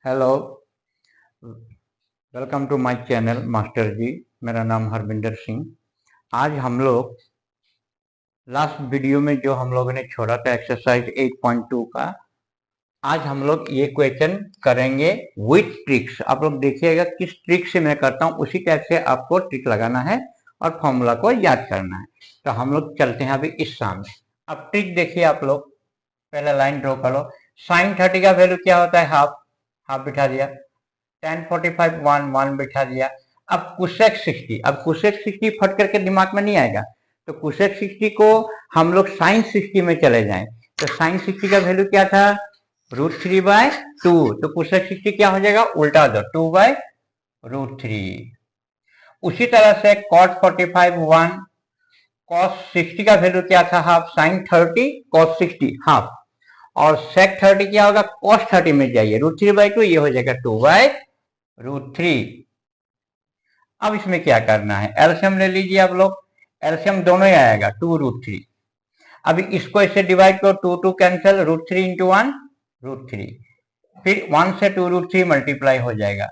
Hello, welcome to my channel master ji. मेरा नाम हरविंदर सिंह। आज हम लोग लास्ट वीडियो में जो हम लोगों ने छोड़ा था एक्सरसाइज 8.2 का, आज हम लोग ये क्वेश्चन करेंगे विथ ट्रिक्स। आप लोग देखिएगा किस ट्रिक से मैं करता हूँ, उसी टाइप से आपको ट्रिक लगाना है और फॉर्मूला को याद करना है। तो हम लोग चलते हैं अभी इस सामने। अब ट्रिक देखिए आप लोग, पहले लाइन ड्रॉ करो। साइन 30 का वैल्यू क्या होता है? हाफ। हाफ बिठा दिया। tan 45 1 बिठा दिया। अब कुसेक 60, अब कुसेक 60 फट करके दिमाग में नहीं आएगा, तो कुसेक 60 को हम लोग साइन 60 में चले जाएं। तो साइन 60 का वैल्यू क्या था? √3/2। तो कुसेक 60 क्या हो जाएगा? उल्टा दो, 2/√3। उसी तरह से cot 45 1, cos 60 का वैल्यू क्या था? हाफ। Sine 30 cos 60 half. और sec 30 क्या होगा? cos 30 में जाइए, √3/2, ये हो जाएगा 2/√3। अब इसमें क्या करना है? एलसीएम ले लीजिए आप लोग। एलसीएम दोनों ही आएगा, 2√3। अभी इसको इससे डिवाइड करो, 2 कैंसिल, √3 इंटू 1 √3। फिर 1 से 2√3 मल्टीप्लाई हो जाएगा।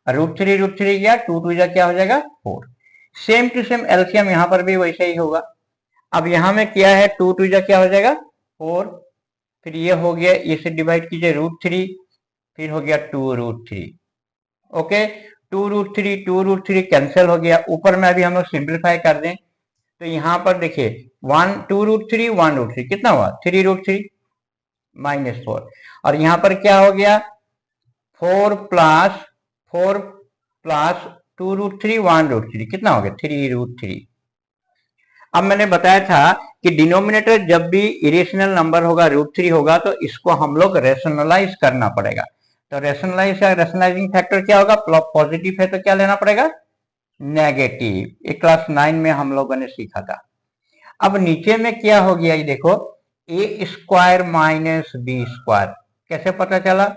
√3 गया, 2 जा क्या हो जाएगा? 4। सेम टू सेम एलसीएम यहां पर भी वैसे ही होगा। अब यहां में क्या है? 2 जा क्या हो जाएगा? 4। फिर ये हो गया, इसे डिवाइड कीजिए, √3, फिर हो गया 2√3। ओके, 2√3 कैंसिल हो गया। ऊपर में अभी हम लोग सिंप्लीफाई कर दें तो यहां पर देखिए 2√3 कितना हुआ? 3√3 -4। और यहां पर क्या हो गया? 4 प्लस 2√3 1√3 कितना हो गया? 3√3। अब मैंने बताया था कि डिनोमिनेटर जब भी इरेशनल नंबर होगा, √3 होगा, तो इसको हम लोग रेशनलाइज करना पड़ेगा। तो रेशनलाइज या रेशनलाइजिंग फैक्टर क्या होगा? पॉजिटिव है तो क्या लेना पड़ेगा? नेगेटिव। ये क्लास 9 में हम लोगों ने सीखा था। अब नीचे में क्या हो गया? ये देखो, a² माइनस b²। कैसे पता चला?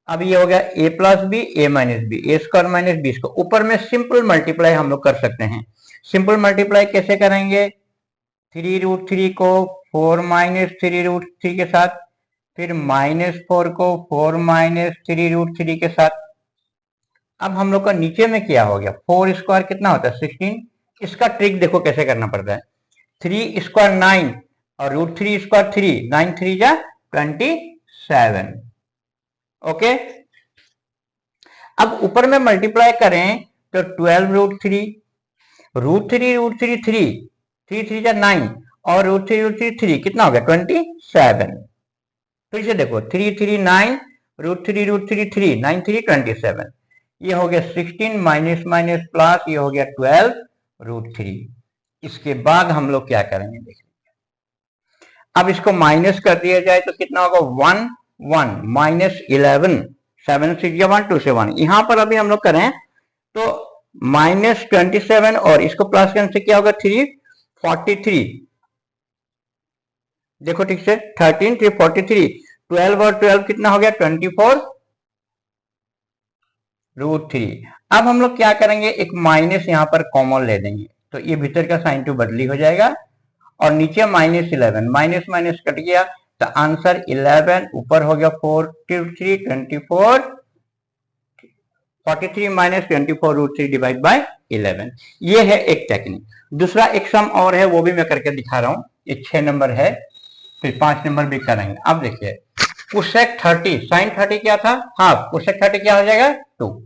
अब ये हो गया a plus b, a minus b, a² minus b²। ऊपर में सिंपल मल्टीप्लाई हम लोग कर सकते हैं। सिंपल मल्टीप्लाई कैसे करेंगे? 3√3 को 4 माइनस 3√3 के साथ, फिर -4 को 4 माइनस 3√3 के साथ। अब हम लोग का नीचे में क्या हो गया? 4² कितना होता है? 16। इसका ट्रिक देखो कैसे करना पड़ता है। 3² 9 और √3² 3, 9 3 जा 27। ओके, अब ऊपर में मल्टीप्लाई करें तो 12√3, √3 3, 3 3 जा 9 और √3 3 कितना हो गया? 27। फिर से देखो, 3 3 9, √3 3, 9 3 27। ये हो गया 16 माइनस माइनस प्लस, ये हो गया 12√3। इसके बाद हम लोग क्या करेंगे देखिए। अब इसको माइनस कर दिया जाए तो कितना होगा? 1 1 -11, 7 6 1 2 से 1। यहां पर अभी हम लोग करें तो -27 और इसको प्लस करने से क्या होगा? 343। देखो ठीक से, 13 3 43, 12 और 12 कितना हो गया? 24√3। अब हम लोग क्या करेंगे? एक माइनस यहां पर कॉमन ले देंगे, तो ये भीतर का साइन टू बदली हो जाएगा और नीचे -11, माइनस माइनस कट गया, तो आंसर 11। ऊपर हो गया 43 24, 43 माइनस 24√3 डिवाइड बाय 11। ये है एक टेक्निक। दूसरा एक सम और है, वो भी मैं करके दिखा रहा हूं। ये 6 नंबर है, फिर 5 नंबर भी करेंगे। अब देखिए, कुसेक 30, साइन 30 क्या था? हाफ। कुसेक 30 क्या हो जाएगा? 2।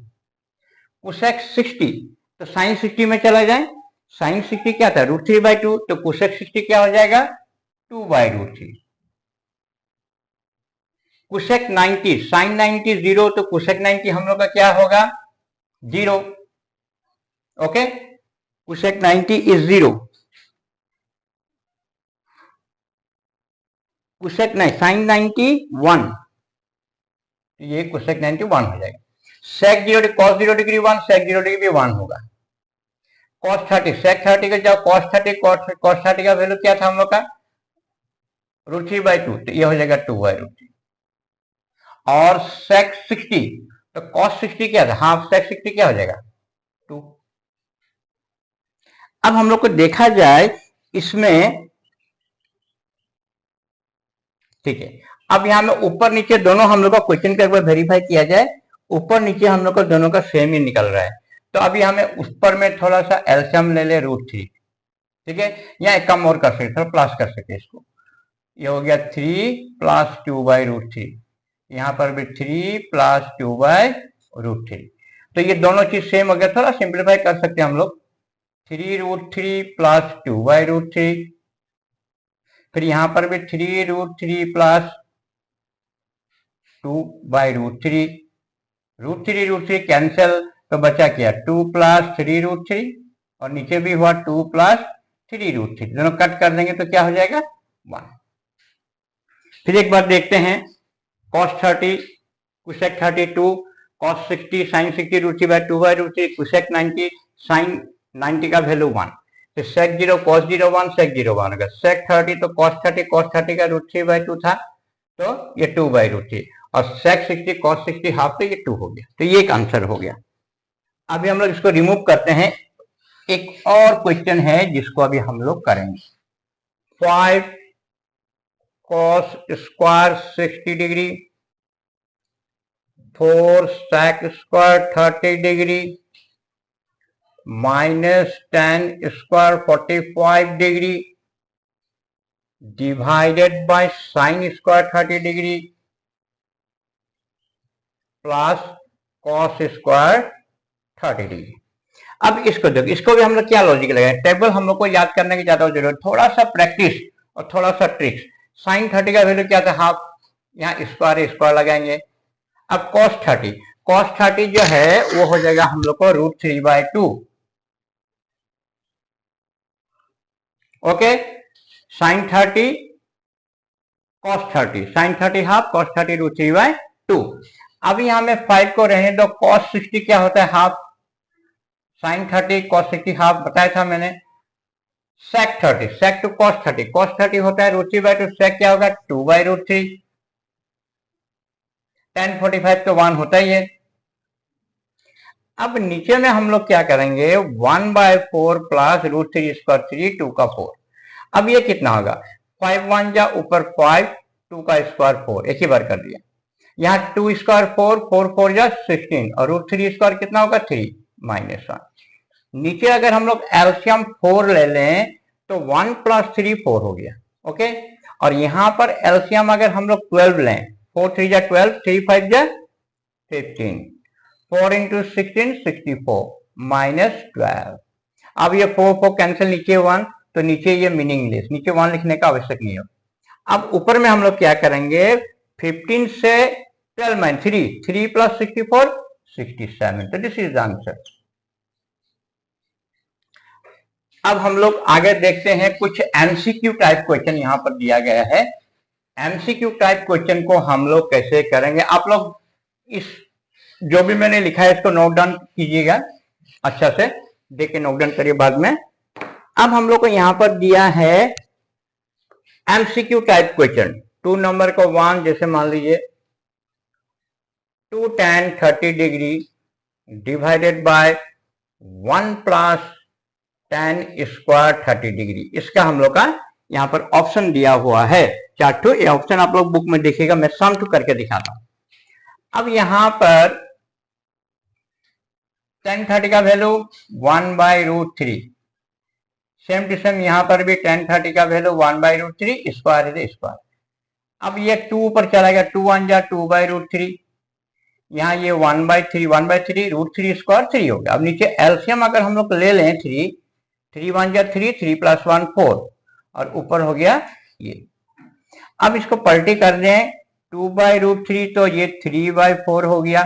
कुसेक 60, तो साइन 60 में चला जाए। साइन 60 क्या था? √3/2, तो कुसेक 60 क्या हो जाएगा? 2/√3। कुसेक 90, साइन 90 0, तो कुसेक 90 हम लोग का क्या होगा? 0। Okay, cosec 90 is 0। कुसेक नहीं, साइन 90 1, तो ये कुसेक 90 1 हो जाएगा। सेक 0, cos 0 डिग्री 1, सेक 0 डिग्री 1 होगा। cos 30, सेक 30 का जाओ, cos 30, cos 30 का वैल्यू क्या था हम लोग का? √3/2, तो ये हो जाएगा 2/√3। और sec 60, तो cos 60 क्या था? हाफ। sec 60 क्या हो जाएगा? 2। अब हम लोग को देखा जाए इसमें, ठीक है, अब यहाँ में ऊपर नीचे दोनों हम लोग का क्वेश्चन का एक बार वेरीफाई किया जाए, ऊपर नीचे हम लोग का दोनों का सेम ही निकल रहा है। तो अभी हमें उस पर में थोड़ा सा एलसीएम ले ले √3, ठीक है, या एक कम और कर सकते, थोड़ा प्लस कर सकते इसको। ये हो गया 3 + 2/√3, यहाँ पर भी 3 + 2/√3। तो ये दोनों चीज सेम हो गया, थोड़ा सिंप्लीफाई कर सकते हैं हम लोग। 3√3 + 2/√3, फिर यहाँ पर भी 3√3 + 2/√3, √3 कैंसिल, तो बचा क्या 2 + 3√3, और नीचे भी हुआ 2 + 3√3, दोनों कट कर देंगे तो क्या हो जाएगा 1। फिर एक बार देखते हैं, cos 30 cosec 32 cos 60 sin 60 √3/2/√3 cosec 90 sin 90 का वैल्यू 1, फिर sec 0 cos 0 1 sec 0 1 होगा, sec 30 तो cos 30 का √3/2 था, तो ये 2/√3, और sec 60 cos 60 हाफ, तो ये 2 हो गया। तो ये एक आंसर हो गया। अभी हम लोग इसको रिमूव करते हैं, एक और क्वेश्चन है जिसको अभी हम लोग करेंगे। 5 cos square 60 degree, 4 sec square 30 degree, -10 square 45 degree, divided by sin square 30 degree plus cos square 30 degree. अब इसको देखो, इसको भी हम लोग क्या लॉजिक लगाए, टेबल हम लोग को याद करने की ज्यादा जरूरत, थोड़ा सा प्रैक्टिस और थोड़ा सा ट्रिक्स। sin 30 का वैल्यू क्या था हाफ, यहाँ स्क्वायर लगाएंगे। अब cos 30 जो है वो हो जाएगा हम लोग को √3/2, okay. sin 30 cos 30, sin 30 half, cos 30 √3/2। अब यहाँ में 5 को रहने दो, cos 60 क्या होता है हाफ, sin 30 cos 60 हाफ बताया था मैंने। sec 30 sec to cos 30 होता है √3/2, sec क्या होगा 2/√3, tan 45 तो 1 होता ही है। अब नीचे में हम लोग क्या करेंगे, 1/4 प्लस √3 स्क्वायर 3 2 का 4। अब ये कितना होगा, 5 1 जा ऊपर 5, 2 का स्क्वायर 4, एक ही बार कर दिया। यहाँ 2 स्क्वायर 4, 4 4 जा 16, और √3 स्क्वायर कितना होगा 3 -1। नीचे अगर हम लोग एलसीएम 4 ले लें तो 1 + 3 4 हो गया, ओके। और यहां पर एलसीएम अगर हम लोग 12 लें, 4 3 जा 12, 3 5 जा 15, 4 × 16 64 -12। अब ये 4 4 कैंसिल, नीचे 1, तो नीचे ये मीनिंगलेस, नीचे 1 लिखने का आवश्यक नहीं है। अब ऊपर में हम लोग क्या करेंगे, 15 से 12 3 + 64 67, तो दिस इज द आंसर। अब हम लोग आगे देखते हैं, कुछ एमसीक्यू टाइप क्वेश्चन यहाँ पर दिया गया है। एमसीक्यू टाइप क्वेश्चन को हम लोग कैसे करेंगे, आप लोग इस जो भी मैंने लिखा है इसको नोट डाउन कीजिएगा, अच्छा से देख के नोट डाउन करिए बाद में। अब हम लोग को यहाँ पर दिया है एमसीक्यू टाइप क्वेश्चन, 2 नंबर को 1, जैसे मान लीजिए 2 tan 30 degree divided by 1 + tan square 30 degree, इसका हम लोग का यहाँ पर ऑप्शन दिया हुआ है 4 ठो। ये ऑप्शन आप लोग बुक में देखिएगा, मैं सम टू करके दिखाता हूं। अब यहाँ पर tan 30 का वैल्यू 1/√3, सेम टू सेम यहाँ पर भी tan 30 का वैल्यू 1/√3, स्क्वायर इज स्क्वायर। अब ये 2 ऊपर चला गया, 2 1 जा 2/√3, यहाँ ये 1/3 1/3, √3 स्क्वायर 3 हो गया। अब नीचे एलसीएम अगर हम लोग ले लें 3 1 जा 3, 3 + 1 4, और ऊपर हो गया ये। अब इसको पलटी कर दें, 2/√3 तो ये 3/4 हो गया,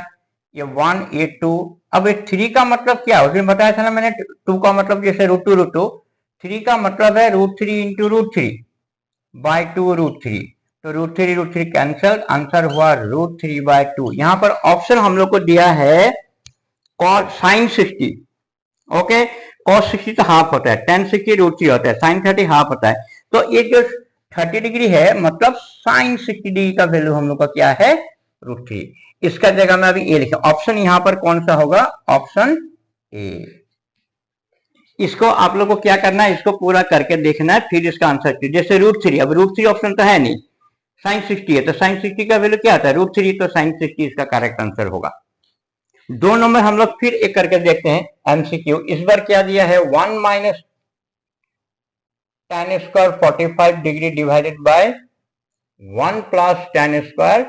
ये 1 ये 2। अब ये 3 का मतलब क्या है, उसमें बताया था ना मैंने, 2 का मतलब जैसे √2, 3 का मतलब है √3 × √3/2 √3, तो √3 कैंसल, आंसर हुआ √3/2। यहाँ पर ऑप्शन हम लोग को दिया है sin 60, ओके। cos 60 तो हाफ होता है, tan 60 √3 होता है, sin 30 हाफ होता है, तो ये जो 30 डिग्री है मतलब sin 60 डिग्री का वैल्यू हम लोग का क्या है √3। इसका जगह में अभी ए लिखा, ऑप्शन यहाँ पर कौन सा होगा, ऑप्शन ए। इसको आप लोग को क्या करना है, इसको पूरा करके देखना है, फिर इसका आंसर कीजिए। जैसे √3, अब √3 ऑप्शन तो है नहीं, साइन 60 है, तो साइन 60 का वैल्यू क्या आता है √3, तो साइन 60 इसका करेक्ट आंसर होगा। 2 नंबर हम लोग फिर एक करके देखते हैं एमसीक्यू। इस बार क्या दिया है 1 minus tan square 45 degree divided by 1 plus tan square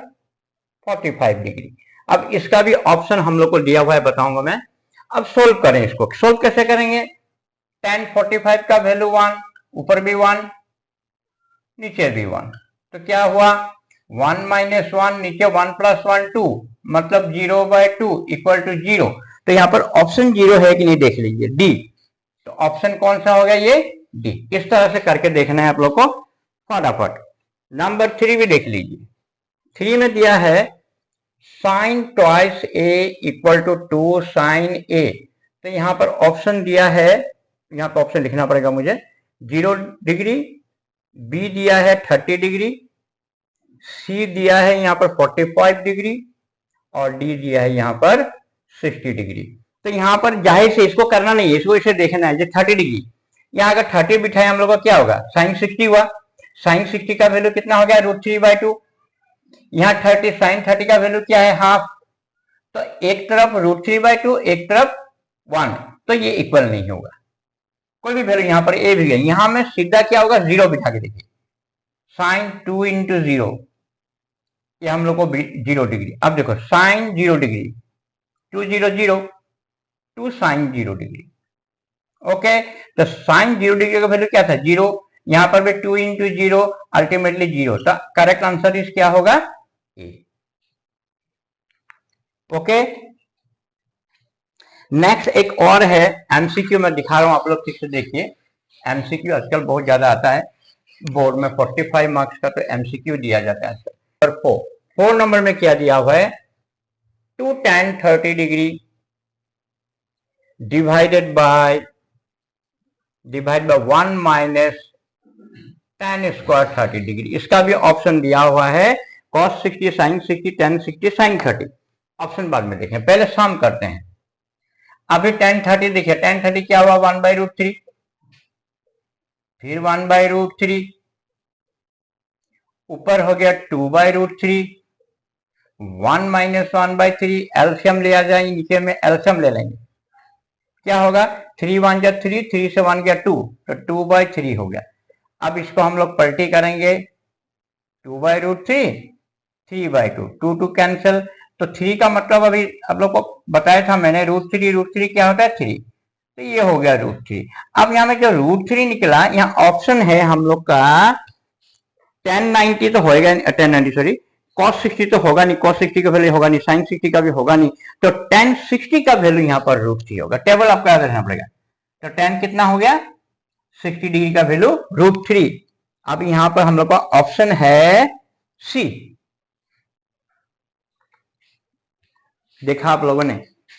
45 degree. अब इसका भी ऑप्शन हम लोग को दिया हुआ है, बताऊंगा मैं। अब सोल्व करें इसको, सोल्व कैसे करेंगे, tan 45 का वैल्यू 1, ऊपर भी 1 नीचे भी 1, तो क्या हुआ 1 माइनस 1 नीचे 1 प्लस 1 2, मतलब 0/2 इक्वल टू 0। तो यहां पर ऑप्शन 0 है कि नहीं देख लीजिए, डी। तो ऑप्शन कौन सा हो गया ये, डी। इस तरह से करके देखना है आप लोग को फटाफट। नंबर 3 भी देख लीजिए। 3 में दिया है sine twice A equal to 2 sine A. तो यहां पर ऑप्शन दिया है, यहां पर ऑप्शन लिखना पड़ेगा मुझे, 0 डिग्री, बी दिया है 30 डिग्री, सी दिया है यहां पर 45 डिग्री, और डी दिया है यहां पर 60 डिग्री। तो यहां पर जाहिर से इसको करना नहीं है, इसको इसे देखना है, जो 30 डिग्री, यहां अगर 30 बिठाए हम लोग का क्या होगा, साइन 60 हुआ। साइन 60 का वैल्यू कितना हो गया √3/2। यहां 30, साइन 30 का वैल्यू क्या है हाफ। तो एक तरफ √3/2, एक तरफ 1, तो ये इक्वल नहीं होगा। कोई भी वैल्यू, यहां पर ए भी है, यहां में सीधा क्या होगा 0 बिठा के देखिए, साइन 2 इंटू 0, ये हम लोग को 0 डिग्री। अब देखो sine 0 degree, 2 0 0, 2 sine 0 degree. Okay, तो साइन 0 डिग्री का वैल्यू क्या था 0, यहां पर भी 2 इंटू 0, अल्टीमेटली 0। तो करेक्ट आंसर इस क्या होगा ए। ओके, नेक्स्ट एक और है एमसीक्यू, मैं दिखा रहा हूं, आप लोग ठीक से देखिए। एमसीक्यू आजकल बहुत ज्यादा आता है बोर्ड में, 45 मार्क्स का तो एमसीक्यू दिया जाता है आजकल। और 4 नंबर में क्या दिया हुआ है 2 tan 30 degree divided by 1 minus tan square 30 degree. इसका भी ऑप्शन दिया हुआ है cos 60 sin 60 tan 60 sin 30। Option बाद में देखें, पहले सम करते हैं। अभी tan 30 देखिए, tan 30 क्या हुआ 1/√3, फिर 1/√3, ऊपर हो गया 2/√3, 1 माइनस 1/3, एलसीएम ले आ जाएंगे, नीचे में एलसीएम ले लेंगे, क्या होगा 3 1 जा 3, 3 से 1 गया 2, तो 2/3 हो गया। अब इसको हम लोग पलटी करेंगे, 2/√3, 3/2, 2 2 कैंसिल, तो 3 का मतलब अभी आप लोग को बताया था मैंने, √3 क्या होता है 3, तो ये हो गया √3। अब यहाँ में जो √3 निकला, यहाँ ऑप्शन है हम लोग का tan 90 तो होएगा, tan 90 सॉरी, cos 60 तो होगा नहीं, cos 60 का वैल्यू होगा नहीं, sin 60 का भी होगा नहीं, तो tan 60 का वैल्यू यहाँ पर √3 होगा। टेबल आपको याद रखना पड़ेगा। तो tan कितना हो गया 60 डिग्री का वैल्यू √3। अब यहां पर हम लोग का ऑप्शन है सी। देखा आप लोगों ने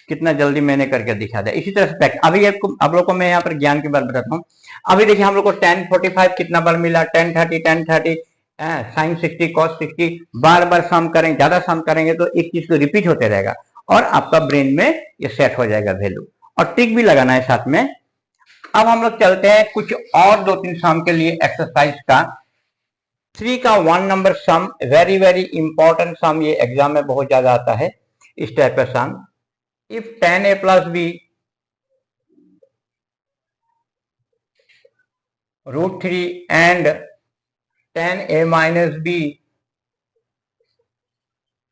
कितना जल्दी मैंने करके दिखा दिया। इसी तरह से अभी आप लोग को मैं यहाँ पर ज्ञान की बात बताता हूँ। अभी देखिए हम लोग को tan 45 कितना बार मिला, tan 30 sin 60 cos 60, बार बार सम करेंगे, ज्यादा सम करेंगे तो एक चीज को रिपीट होते रहेगा और आपका ब्रेन में ये सेट हो जाएगा वैल्यू। और ट्रिक भी लगाना है साथ में। अब हम लोग चलते हैं कुछ और 2-3 सम के लिए एक्सरसाइज का। 3 का 1 नंबर सम, वेरी वेरी इंपॉर्टेंट सम, ये एग्जाम में बहुत ज्यादा आता है इस टाइप का sum. If tan a plus b √3 and tan a minus b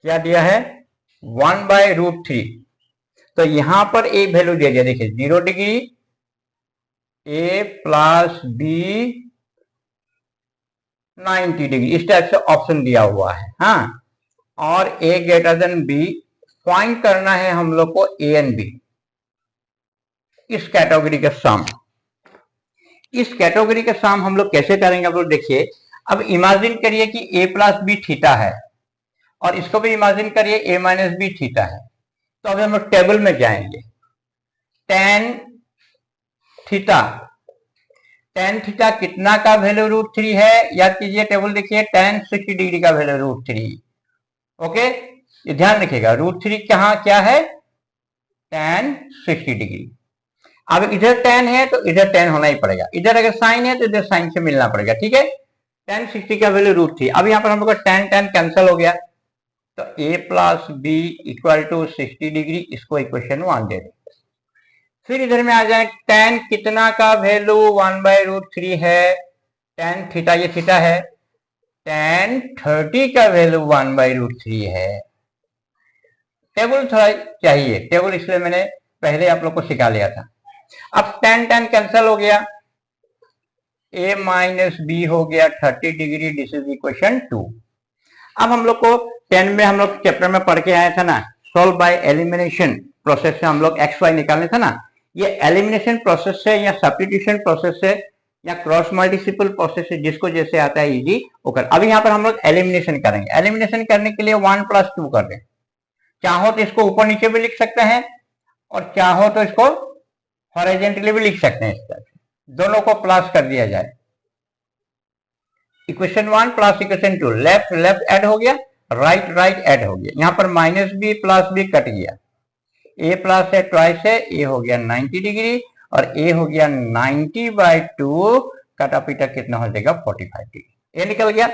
क्या दिया है 1/√3, तो यहां पर a वैल्यू दिया गया, देखिए 0 degree, a plus b 90 degree, इस टाइप से ऑप्शन दिया हुआ है। हाँ, और a greater than b, find करना है हम लोग को a एंड b, इस कैटेगरी का सम। इस कैटेगरी का सम हम लोग कैसे करेंगे आप लोग देखिए। अब इमेजिन करिए कि a प्लस बी थीटा है, और इसको भी इमेजिन करिए a माइनस बी थीटा है। तो अभी हम लोग टेबल में जाएंगे, tan थीटा कितना का वैल्यू √3 है, याद कीजिए टेबल देखिए, tan 60 डिग्री का वैल्यू √3। ओके, ये ध्यान रखिएगा, √3 कहां क्या है tan 60 डिग्री। अब इधर tan है तो इधर tan होना ही पड़ेगा, इधर अगर साइन है तो इधर साइन से मिलना पड़ेगा, ठीक है। tan 60 का वैल्यू √3। अब यहाँ पर हम लोग का tan कैंसिल हो गया, तो a plus B equal to 60 degree, इसको इक्वेशन 1 दे दें। फिर इधर में आ जाए, tan कितना का वैल्यू 1/√3 है, tan थीटा, ये थीटा है, tan 30 का वैल्यू 1/√3 है। टेबल थोड़ा चाहिए, टेबल इसलिए मैंने पहले आप लोग को सिखा लिया था। अब tan कैंसिल हो गया, a माइनस बी हो गया 30 डिग्री, दिस इज इक्वेशन 2। अब हम लोग को 10 में हम लोग चैप्टर में पढ़ के आया था ना, सॉल्व बाय एलिमिनेशन प्रोसेस से हम लोग एक्स वाई निकालने था ना। ये एलिमिनेशन प्रोसेस से या सब्स्टिट्यूशन प्रोसेस से या क्रॉस मल्टीपल प्रोसेस से, जिसको जैसे आता है इजी वो कर। अभी यहाँ पर हम लोग एलिमिनेशन करेंगे। एलिमिनेशन करने के लिए 1 + 2 कर दें। चाहो तो इसको ऊपर नीचे भी लिख सकते हैं और चाहो तो इसको हॉरिजॉन्टली भी लिख सकते हैं। इस तरह से दोनों को प्लस कर दिया जाए। Equation 1 plus equation 2, left left add हो गया, राइट राइट ऐड हो गया। यहाँ पर minus b plus b cut गया, ए प्लस है ट्वाइस है, ए हो गया 90 डिग्री और ए हो गया 90/2, कटा पीटा कितना हो जाएगा 45 डिग्री, ये निकल गया।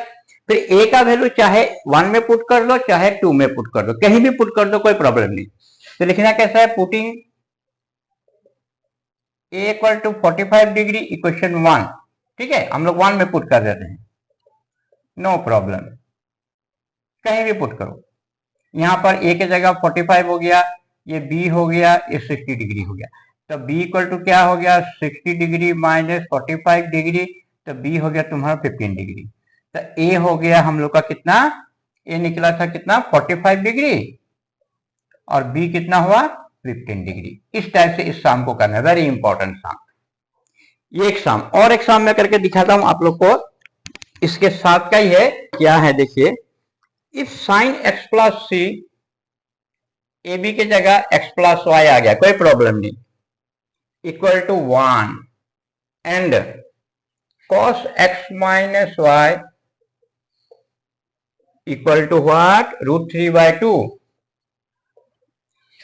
फिर ए का वैल्यू चाहे 1 में पुट कर दो चाहे 2 में पुट कर दो, कहीं भी पुट कर दो, कोई प्रॉब्लम नहीं। तो लिखना कैसा है, putting a equal to 45 degree equation 1, ठीक है, हम लोग 1 में पुट कर देते हैं, नो प्रॉब्लम, कहीं भी पुट करो। यहां पर ए की जगह 45 हो गया, ये बी हो गया, ये 60 डिग्री हो गया। तो बी इक्वल टू क्या हो गया, 60 डिग्री माइनस 45 डिग्री, तो बी हो गया तुम्हारा 15 डिग्री। तो ए हो गया हम लोग का कितना, ए निकला था कितना 45 डिग्री और बी कितना हुआ 15 डिग्री। इस टाइप से इस साम को करना है, वेरी इंपॉर्टेंट साम। ये एक साम, और एक साम मैं करके दिखाता हूं आप लोग को, इसके साथ का ही है। क्या है देखिए, if sine x plus c, a b की जगह x प्लस वाई आ गया, कोई प्रॉब्लम नहीं, equal to 1 and cos x minus y equal to what, √3/2।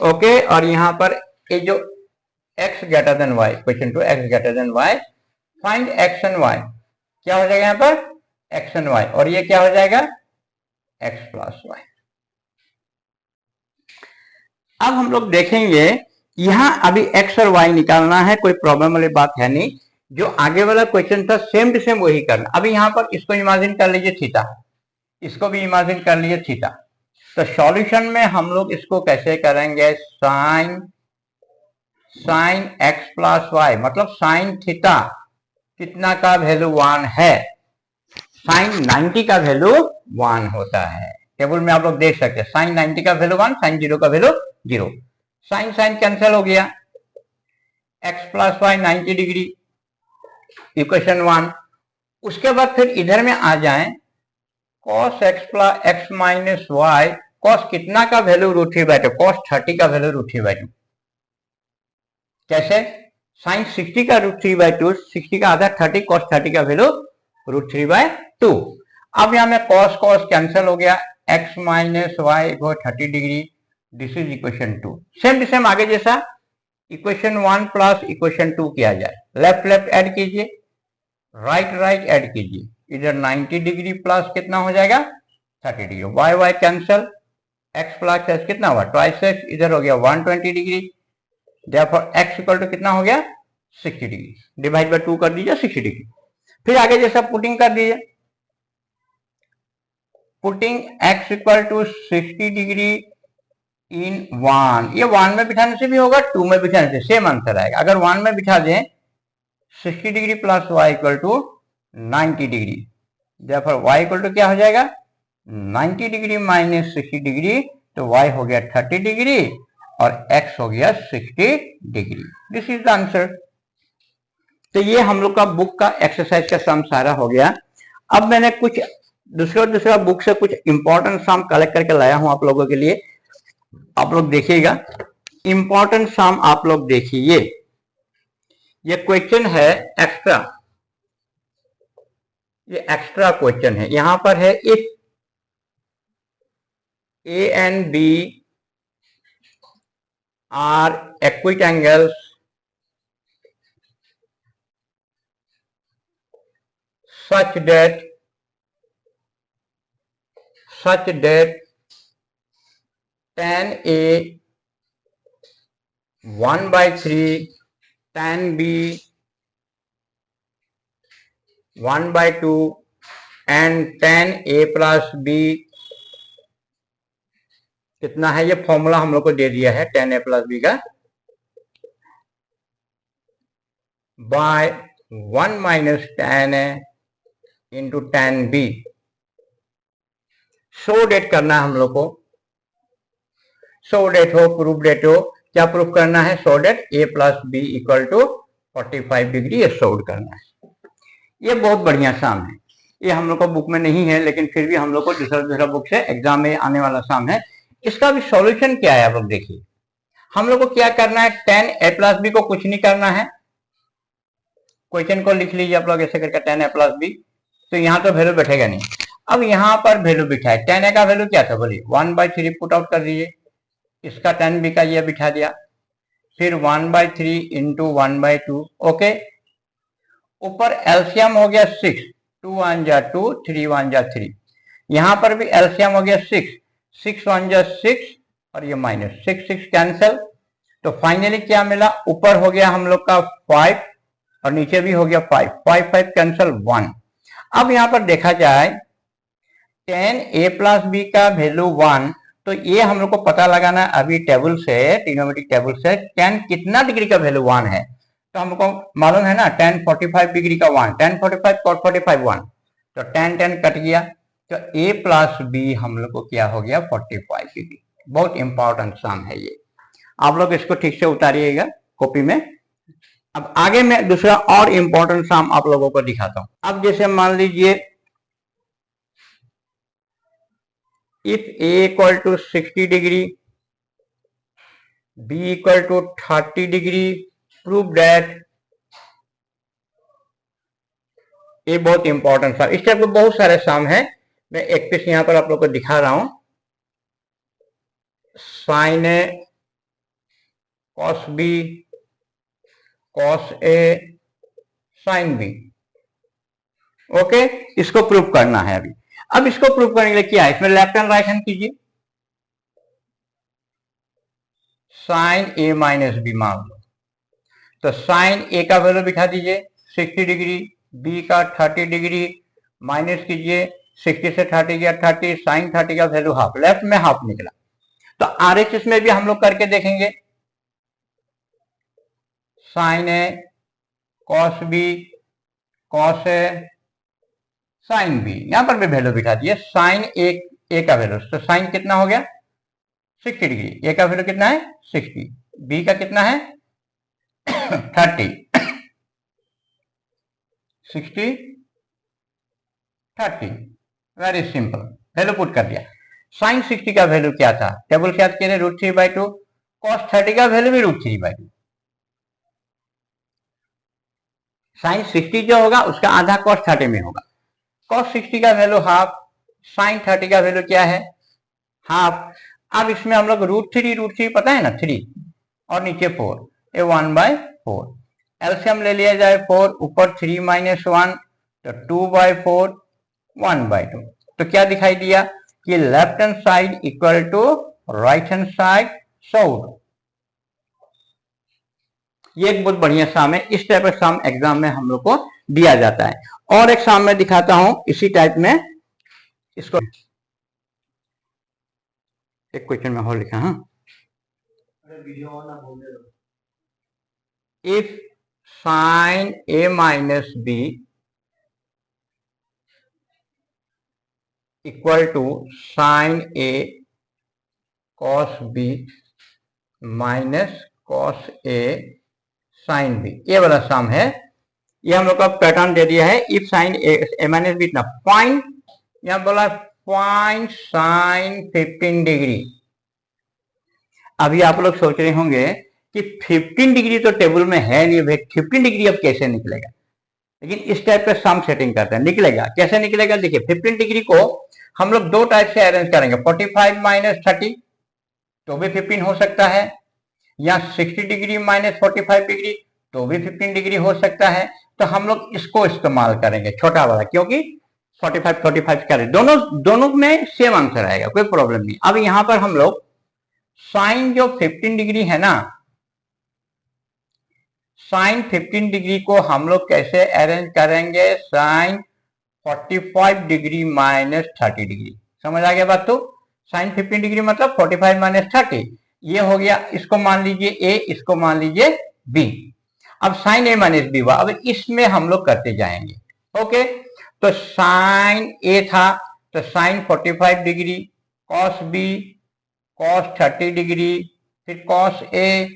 ओके, और यहां पर ये जो x greater than y, question 2 x greater than y, find x and y, क्या हो जाएगा यहाँ पर x एंड y, और ये क्या हो जाएगा x प्लस वाई। अब हम लोग देखेंगे, यहां अभी x और y निकालना है, कोई प्रॉब्लम वाली बात है नहीं। जो आगे वाला क्वेश्चन था सेम टू सेम वही करना। अभी यहां पर इसको इमेजिन कर लीजिए थीटा, इसको भी इमेजिन कर लीजिए थीटा। तो सॉल्यूशन में हम लोग इसको कैसे करेंगे, साइन x प्लस वाई, मतलब साइन थीटा कितना का वैल्यू 1 है, साइन 90 का वैल्यू 1 होता है। टेबल में आप लोग देख सकते हैं, साइन 90 का वैल्यू 1, साइन 0 का वैल्यू 0। साइन साइन कैंसिल हो गया, x plus y 90 degree, equation 1। उसके बाद फिर इधर में आ जाएं, cos x plus x minus y, cos कितना का वैल्यू √3/2, cos 30 का वैल्यू √3/2। कैसे, साइन 60 का √3/2, 60 का आधा 30, cos 30 का वैल्यू √3/2। अब यहां में cos cos कैंसिल हो गया, x minus y equal 30 degree, this is equation 2। Same to same आगे जैसा इक्वेशन 1 प्लस इक्वेशन 2 किया जाए, लेफ्ट लेफ्ट ऐड कीजिए, राइट राइट ऐड कीजिए। इधर 90 डिग्री प्लस कितना हो जाएगा 30 degree, y y cancel, x plus x कितना हुआ ट्वाइस x, इधर हो गया 120 degree, therefore x equal to कितना हो गया 60 डिग्री, डिवाइड बाय 2 कर दीजिए 60 डिग्री। फिर आगे जैसा पुटिंग कर दीजिए, putting x equal to 60 degree in 1, ये 1 में बिठाने से भी होगा, 2 में बिठाने से सेम आंसर आएगा। अगर 1 में बिठा दें 60 degree plus y equal to 90 degree, therefore y equal to क्या हो जाएगा 90 डिग्री माइनस 60 डिग्री, तो y हो गया 30 डिग्री और x हो गया 60 degree. This is the answer. तो ये हम लोग का बुक का एक्सरसाइज का सम सारा हो गया। अब मैंने कुछ दूसरा बुक से कुछ इंपॉर्टेंट सम कलेक्ट करके लाया हूं आप लोगों के लिए, आप लोग देखिएगा। इंपॉर्टेंट सम आप लोग देखिए, ये क्वेश्चन है एक्स्ट्रा, ये एक्स्ट्रा क्वेश्चन है। यहां पर है if A and B are acute angles such that such that tan A 1/3 tan B 1/2 and tan A plus B कितना है, ये फॉर्मूला हम लोग को दे दिया है tan A plus B का, by 1 minus tan A into tan B। So that करना है हम लोग को, सो डेट हो प्रूफ डेट हो, क्या प्रूफ करना है, so that A plus B equal to 45 degree, ये सोल्व करना है। ये बहुत बढ़िया साम है, ये हम लोग को बुक में नहीं है लेकिन फिर भी हम लोग को दूसरा बुक से एग्जाम में आने वाला साम है। इसका भी सॉल्यूशन क्या है आप लोग देखिए। हम लोग को क्या करना है, tan A plus B को कुछ नहीं करना है, क्वेश्चन को लिख लीजिए आप लोग ऐसे करके tan A plus B, तो यहाँ तो वैल्यू बैठेगा नहीं। अब यहाँ पर वैल्यू बिठाए, tan A का वैल्यू क्या था बोलिए, 1/3 पुट आउट कर दीजिए, इसका tan B का ये बिठा दिया, फिर 1/3 इंटू 1/2, ओके। ऊपर एलसीएम हो गया 6, 2 1 जा 2, 3 1 जा 3, यहाँ पर भी एलसीएम हो गया 6, 6 1 जा 6 और ये माइनस 6 6 कैंसिल, तो फाइनली क्या मिला, ऊपर हो गया हम लोग का 5 और नीचे भी हो गया 5 5 5 कैंसिल 1। अब यहाँ पर देखा जाए tan A plus B का वैल्यू 1, तो ये हम लोग को पता लगाना अभी टेबल से, ट्रिग्नोमेट्रिक टेबल से tan कितना डिग्री का वैल्यू 1 है, तो हमको मालूम है ना tan 45 डिग्री का 1, tan 45 cos 45 1, तो tan tan कट गया, तो A plus B हम लोग को क्या हो गया 45 डिग्री। बहुत इंपॉर्टेंट सम है ये, आप लोग इसको ठीक से उतारिएगा कॉपी में। अब आगे मैं दूसरा और इंपॉर्टेंट सम आप लोगों को दिखाता हूं। अब जैसे मान लीजिए if A equal to 60 degree, B equal to 30 degree, prove that, ये बहुत इंपॉर्टेंट सम, इस टाइप के बहुत सारे सम है, मैं एक पीस यहां पर आप लोग को दिखा रहा हूं। Sine A cos B cos A sin B, okay. इसको प्रूव करना है अभी। अब इसको प्रूव करने के लिए क्या है, इसमें लेफ्ट हैंड राइट हैंड कीजिए, साइन A माइनस बी मान लो, तो साइन A का वैल्यू बिठा दीजिए 60 डिग्री, B का 30 डिग्री, माइनस कीजिए 60 से 30 गया 30, साइन 30 का वैल्यू हाफ, लेफ्ट में हाफ निकला। तो RHS में भी हम लोग करके देखेंगे, sine A cos B cos A sine B, यहां पर भी वैल्यू बिठा दिए, साइन A का वैल्यू, तो साइन कितना हो गया 60 डिग्री, A का वैल्यू कितना है 60, B का कितना है 30, 60 30, वेरी सिंपल, वैल्यू पुट कर दिया। साइन 60 का वैल्यू क्या था, टेबल से याद किए √3/2, cos 30 का वैल्यू भी √3/2, साइन 60 जो होगा उसका आधा cos 30 में होगा, cos 60 का वैल्यू हाफ, साइन 30 का वैल्यू क्या है हाफ। अब इसमें हम लोग √3 पता है ना 3 और नीचे 4, ये 1/4, एलसीएम ले लिया जाए 4, ऊपर 3 - 1 तो 2/4 1/2, तो क्या दिखाई दिया कि left hand side equal to right hand side solve. ये एक बहुत बढ़िया सम है, इस टाइप का सम एग्जाम में हम लोग को दिया जाता है। और एक सम मैं दिखाता हूं इसी टाइप में, इसको एक क्वेश्चन में और लिखा, हाँ, if sine A minus B equal to sine A cos B minus cos A sine B, ये वाला सम है। ये हम लोग का पैटर्न दे दिया है, if sine A minus B इतना, फाइंड, यहां बोला फाइंड साइन 15 डिग्री। अभी आप लोग सोच रहे होंगे कि 15 डिग्री तो टेबल में है नहीं भाई, 15 डिग्री अब कैसे निकलेगा, लेकिन इस टाइप का सम सेटिंग करते हैं, निकलेगा। कैसे निकलेगा देखिए, 15 डिग्री को हम लोग दो टाइप से अरेंज करेंगे, 45 माइनस 30 तो भी 15 हो सकता है, या 60 डिग्री माइनस 45 डिग्री तो भी 15 डिग्री हो सकता है। तो हम लोग इसको इस्तेमाल करेंगे छोटा वाला, क्योंकि 45 45 क्या दोनों दोनों में सेम आंसर आएगा, कोई प्रॉब्लम नहीं। अब यहां पर हम लोग साइन जो 15 डिग्री है ना, साइन 15 डिग्री को हम लोग कैसे अरेंज करेंगे, साइन 45 डिग्री माइनस 30 डिग्री। समझ आ गया बात? तो साइन 15 डिग्री मतलब 45 माइनस 30, ये हो गया। इसको मान लीजिए ए, इसको मान लीजिए बी। अब साइन ए माइनस बी हुआ। अब इसमें हम लोग करते जाएंगे। ओके, तो साइन ए था तो sine 45 degree, cos B cos 30 degree, फिर cos A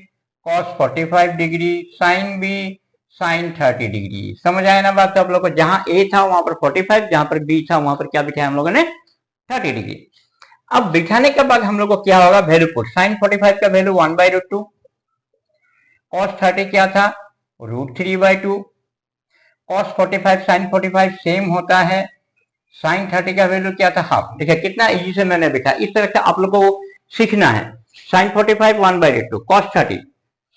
cos 45 degree, sine B sine 30 degree. समझ आया ना बात? आप लोग को जहां ए था वहां पर 45, जहां पर बी था वहां पर क्या बिठाया हम लोगों ने, 30 डिग्री। अब बिठाने के बाद हम लोग को क्या होगा, वैल्यू पुट। साइन 45 का वैल्यू 1/√2, कॉस 30 क्या था, √3/2, कॉस 45 साइन 45 सेम होता है, साइन 30 का वैल्यू क्या था, हाफ। देखिए कितना इजी से मैंने बिठा। इस तरह से आप लोग को सीखना है। साइन 45 1/√2, कॉस 30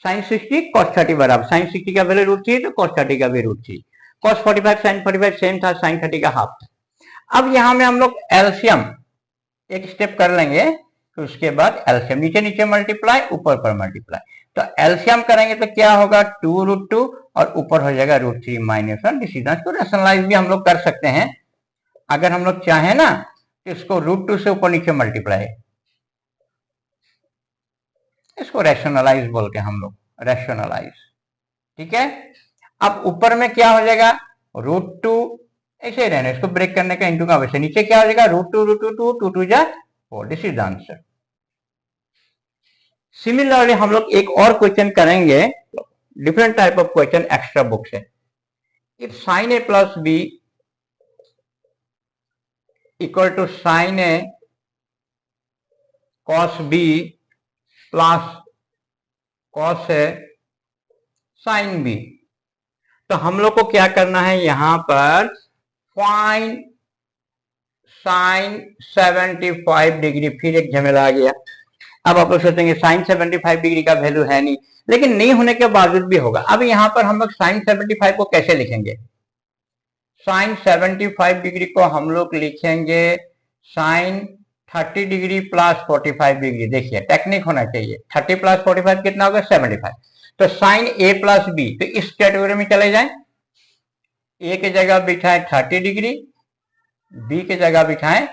साइन 60 कॉस 30 बराबर, साइन 60 का वैल्यू √3 तो कॉस 30 का भी √3, कॉस 45 साइन 45 सेम था, साइन 30 का हाफ था। अब यहां में हम लोग एलसीएम एक स्टेप कर लेंगे, तो उसके बाद एलसीएम नीचे नीचे मल्टीप्लाई, ऊपर पर मल्टीप्लाई। तो एलसीएम करेंगे तो क्या होगा, 2√2 और ऊपर हो जाएगा √3 माइनस 1। इसको रैशनलाइज भी हम लोग कर सकते हैं अगर हम लोग चाहें ना, तो इसको √2 से ऊपर नीचे मल्टीप्लाई, इसको रैशनलाइज बोल के हम लोग, रैशनलाइज। ठीक है, अब ऊपर में क्या हो जाएगा, √2 ऐसे ही रहना, इसको ब्रेक करने का इंटू का वैसे, नीचे क्या हो जाएगा, √2 2 2 जा 4। This is the answer. Similarly हम लोग एक और क्वेश्चन करेंगे, different type of question extra book से। If sine A plus B equal to sine A cos B plus cos A sine B, तो हम लोग को क्या करना है, यहां पर फाइंड साइन 75 डिग्री। फिर एक झमेला आ गया। अब आप लोग सोचेंगे साइन 75 डिग्री का वैल्यू है नहीं, लेकिन नहीं होने के बावजूद भी होगा। अब यहां पर हम लोग साइन 75 को कैसे लिखेंगे, साइन 75 डिग्री को हम लोग लिखेंगे साइन 30 डिग्री प्लस 45 डिग्री। देखिए टेक्निक होना चाहिए, 30 प्लस 45 कितना होगा, 75। तो साइन ए प्लस बी, तो इस कैटेगरी में चले जाएं। ए के जगह बिठाए 30 डिग्री, बी के जगह बिठाए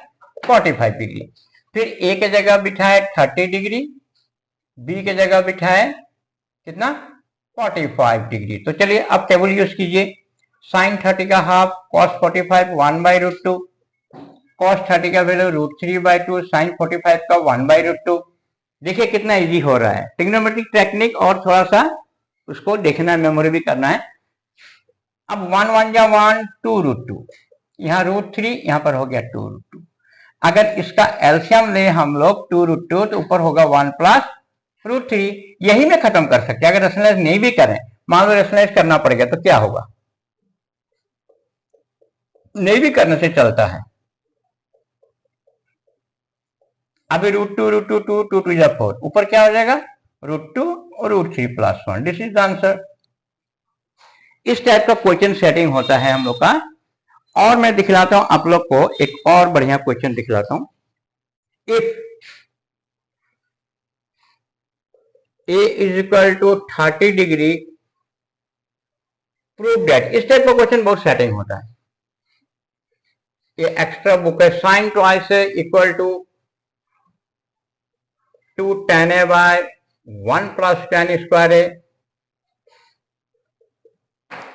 45 डिग्री, फिर ए के जगह बिठाए 30 डिग्री, बी के जगह बिठाए कितना, 45 डिग्री। तो चलिए अब टेबल यूज कीजिए। साइन 30 का हाफ, कॉस 45 1/√2, कॉस 30 का वैल्यू √3/2, साइन 45 का 1/√2। देखिए कितना इजी हो रहा है, ट्रिग्नोमेट्रिक टेक्निक, और थोड़ा सा उसको देखना है, मेमोरी भी करना है। अब 1 1 जा 1, 2√2, यहाँ √3, यहाँ पर हो गया 2√2। अगर इसका एलसीएम ले हम लोग 2√2, तो ऊपर होगा 1 प्लस √3। यही में खत्म कर सकते हैं। अगर रैशनलाइज नहीं भी करें, मान लो रैशनलाइज करना पड़ेगा, तो क्या होगा, नहीं भी करने से चलता है। अभी √2 2 2 जा 4, ऊपर क्या हो जाएगा, √2 और √3 plus 1। This is the answer. इस टाइप का क्वेश्चन सेटिंग होता है हम लोग का। और मैं दिखलाता हूं आप लोग को एक और बढ़िया क्वेश्चन दिखलाता हूं। If a is equal to 30 degree, prove that. इस टाइप का क्वेश्चन बहुत सेटिंग होता है। ये एक्स्ट्रा बुक है, साइन ट्वाइस है equal to 2 tan a by 1 plus tan square a.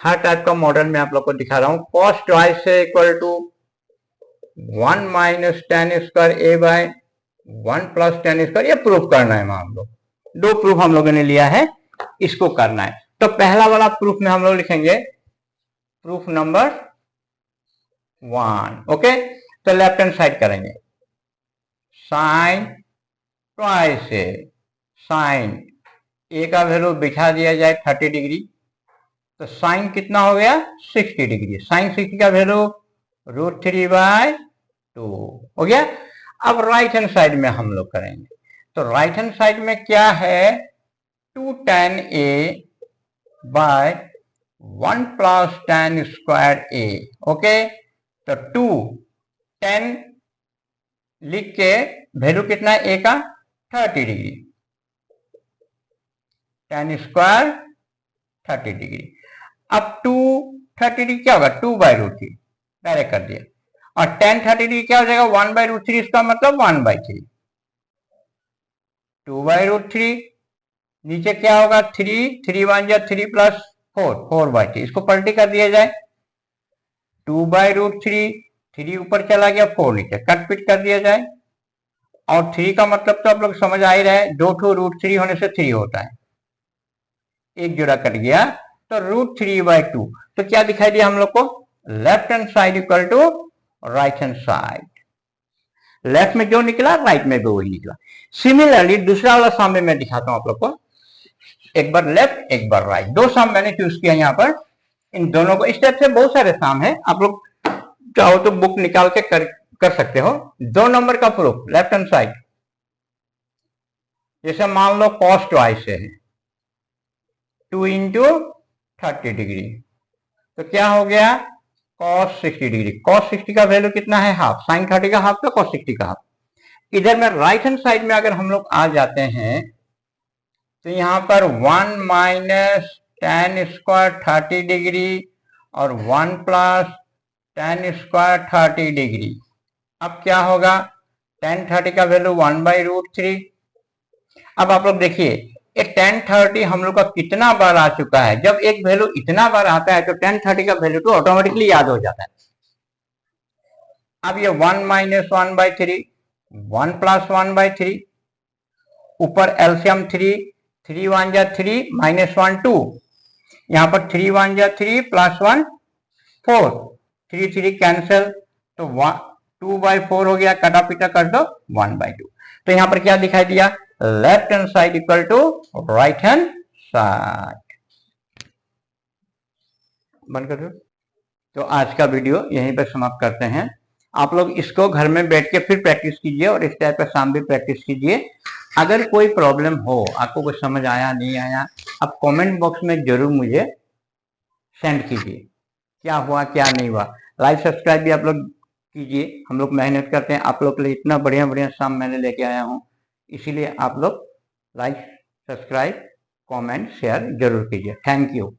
हर टाइप का मॉडल में आप लोग को दिखा रहा हूं। कॉस ट्वाइस है equal to 1 minus tan square a by 1 plus tan square. ये प्रूफ करना है हम लोग, दो प्रूफ हम लोगों ने लिया है, इसको करना है। तो पहला वाला प्रूफ में हम लोग लिखेंगे प्रूफ नंबर 1। ओके, तो लेफ्ट हैंड साइड करेंगे, साइन ट्वाइस ए, साइन ए का वैल्यू बिठा दिया जाए 30 डिग्री, तो साइन कितना हो गया, 60 डिग्री। साइन 60 का वैल्यू √3/2 हो गया। अब राइट हैंड साइड में हम लोग करेंगे, तो राइट हैंड साइड में क्या है, 2 tan a by 1 plus tan square a. Okay, तो 2 10 लिख के वैल्यू कितना है ए का 30 डिग्री, 10 स्क्वायर 30 डिग्री। अब 230 डिग्री क्या होगा 2/√3 डायरेक्ट कर दिया, और 1030 डिग्री क्या हो जाएगा 1/√3, इसका मतलब 1/3, 2/√3 नीचे क्या होगा 3 1 या 3 प्लस 4 4/3, इसको पलटी कर दिया जाए 2/√3, 3 ऊपर चला गया 4 नीचे, कट पिट कर दिया जाए। और 3 का मतलब तो आप लोग समझ आ ही रहे, 2 √3 होने से 3 होता है, एक जोड़ा कट गया तो √3/2। तो क्या दिखाई दिया हम लोग को, left hand side equal to right hand side, left में जो निकला राइट में भी वही निकला। सिमिलरली दूसरा वाला सम में मैं दिखाता हूं आप लोग को, एक बार लेफ्ट एक बार राइट, दो सम मैंने चूज किया यहाँ पर। इन दोनों को इस टाइप से बहुत सारे सम है, आप लोग चाहो तो बुक निकाल के कर सकते हो। 2 नंबर का प्रूफ लेफ्ट हैंड साइड, जैसे मान लो cos ट्वाइस है 2 इंटू 30 डिग्री, तो क्या हो गया cos 60 डिग्री। cos 60 का वैल्यू कितना है हाफ, sin 30 का हाफ तो cos 60 का हाफ। इधर में राइट हैंड साइड में अगर हम लोग आ जाते हैं तो यहां पर 1 माइनस tan स्क्वायर 30 डिग्री और 1 प्लस tan स्क्वायर 30 डिग्री। अब क्या होगा tan 30 का वैल्यू 1/√3। अब आप लोग देखिए ये tan 30 हम लोग का कितना बार आ चुका है, जब एक वैल्यू इतना बार आता है तो tan 30 का वैल्यू तो ऑटोमेटिकली याद हो जाता है। अब ये 1 माइनस 1/3, 1 प्लस 1/3, ऊपर एलसीएम 3 1 जा 3 माइनस 1 2, यहां पर 3 1 जा 3 प्लस 1 4, 3 3 कैंसिल तो 2/4 हो गया, कटा पिटा कर दो 1/2। तो यहां पर क्या दिखाई दिया, left hand side equal to right hand side. बंद कर दो। तो आज का वीडियो यहीं पर समाप्त करते हैं। आप लोग इसको घर में बैठ के फिर प्रैक्टिस कीजिए और इस टाइप का शाम भी प्रैक्टिस कीजिए। अगर कोई प्रॉब्लम हो, आपको कुछ समझ आया नहीं आया, आप कमेंट बॉक्स में जरूर मुझे सेंड कीजिए, क्या हुआ क्या नहीं हुआ। लाइक सब्सक्राइब भी आप लोग कीजिए, हम लोग मेहनत करते हैं आप लोग के लिए, इतना बढ़िया बढ़िया शाम मैंने लेके आया हूँ, इसीलिए आप लोग लाइक सब्सक्राइब कमेंट शेयर जरूर कीजिए। Thank you.